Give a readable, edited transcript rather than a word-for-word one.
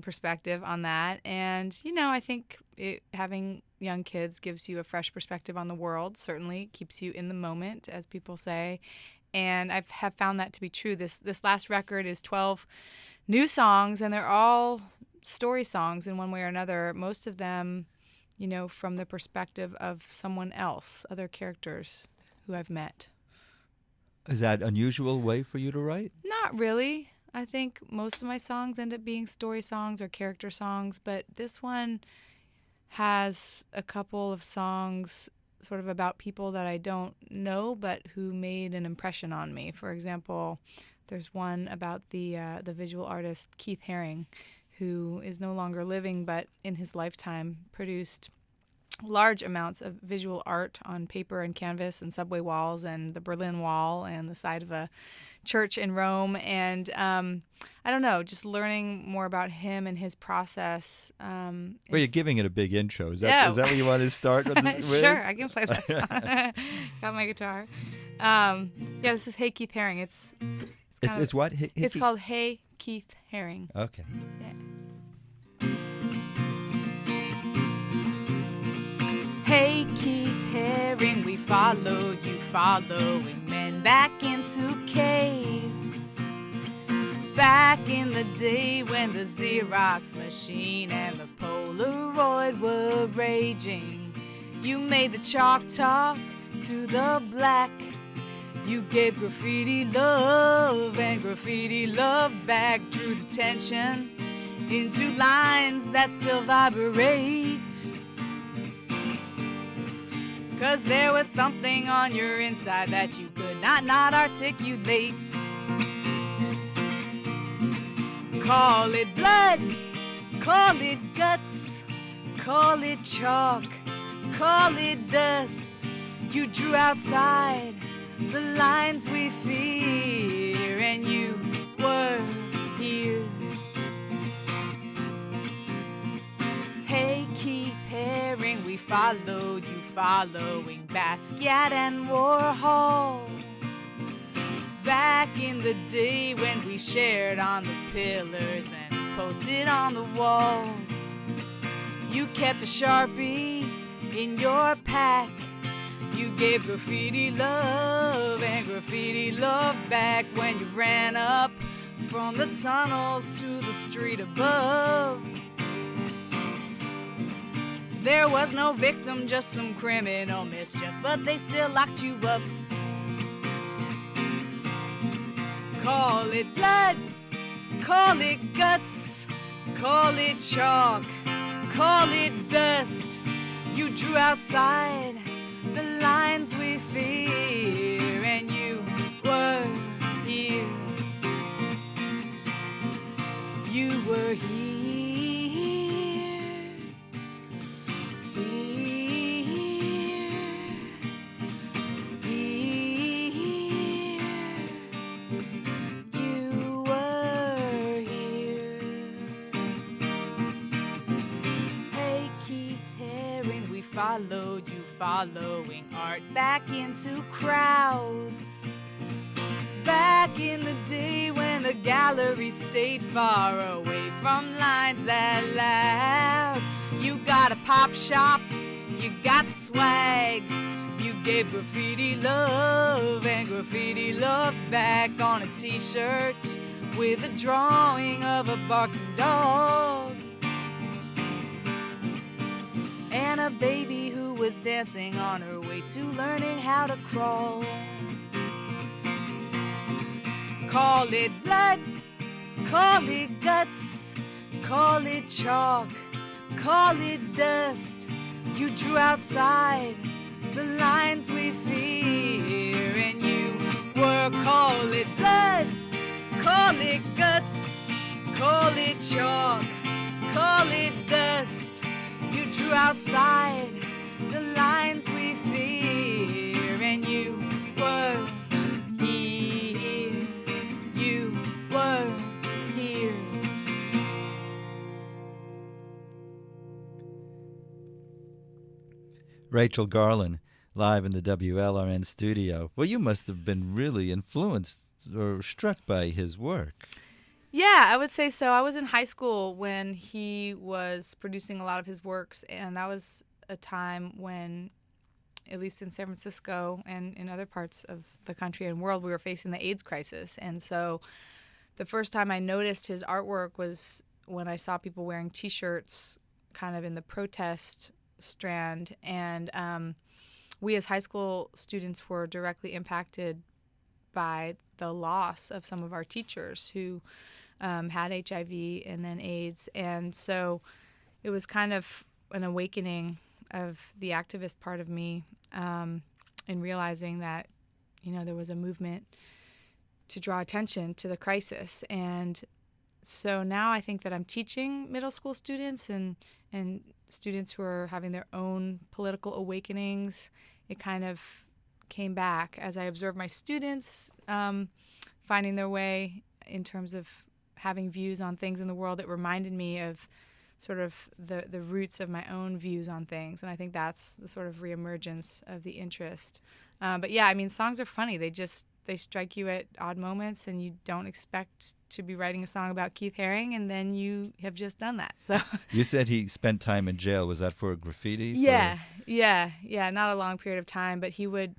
perspective on that. And, I think having young kids gives you a fresh perspective on the world, certainly keeps you in the moment, as people say. And I have found that to be true. This last record is 12 new songs, and they're all story songs in one way or another. Most of them, from the perspective of someone else, other characters who I've met. Is that an unusual way for you to write? Not really. I think most of my songs end up being story songs or character songs, but this one has a couple of songs sort of about people that I don't know but who made an impression on me. For example, there's one about the visual artist Keith Haring, who is no longer living, but in his lifetime produced large amounts of visual art on paper and canvas and subway walls and the Berlin Wall and the side of a church in Rome. And I don't know, just learning more about him and his process. Well, you're giving it a big intro. Is that what you want to start with? Sure, I can play that song. Got my guitar. This is Hey Keith Haring. It's what? It's called Hey Keith Haring. Okay. Yeah. Hey Keith Haring, we followed you following men back into caves. Back in the day when the Xerox machine and the Polaroid were raging. You made the chalk talk to the black. You gave graffiti love and graffiti love back. Drew the tension into lines that still vibrate. 'Cause there was something on your inside that you could not articulate. Call it blood, call it guts, call it chalk, call it dust. You drew outside the lines we fear, and you were here. Hey Keith Haring, we followed you following Basquiat and Warhol. Back in the day when we shared on the pillars and posted on the walls. You kept a Sharpie in your pack. You gave graffiti love and graffiti love back when you ran up from the tunnels to the street above. There was no victim, just some criminal mischief, but they still locked you up. Call it blood, call it guts, call it chalk, call it dust. You drew outside the lines we fear, and you were here. You were here. Followed you following art back into crowds. Back in the day when the gallery stayed far away from lines that loud. You got a pop shop, you got swag. You gave graffiti love and graffiti love back on a t-shirt with a drawing of a barking dog. And a baby who was dancing on her way to learning how to crawl. Call it blood, call it guts, call it chalk, call it dust. You drew outside the lines we fear, and you were. Call it blood, call it guts, call it chalk, call it dust. You drew outside the lines we fear, and you were here. You were here. Rachel Garlin, live in the WLRN studio. Well, you must have been really influenced or struck by his work. Yeah, I would say so. I was in high school when he was producing a lot of his works, and that was a time when, at least in San Francisco and in other parts of the country and world, we were facing the AIDS crisis. And so the first time I noticed his artwork was when I saw people wearing T-shirts kind of in the protest strand. And we as high school students were directly impacted by the loss of some of our teachers who had HIV and then AIDS. And so it was kind of an awakening of the activist part of me, in realizing that, there was a movement to draw attention to the crisis. And so now I think that I'm teaching middle school students and students who are having their own political awakenings. It kind of came back as I observed my students finding their way in terms of having views on things in the world. It reminded me of sort of the roots of my own views on things. And I think that's the sort of reemergence of the interest. But yeah, I mean, songs are funny. They strike you at odd moments, and you don't expect to be writing a song about Keith Haring, and then you have just done that. So You said he spent time in jail. Was that for graffiti? yeah, yeah, not a long period of time, but he would,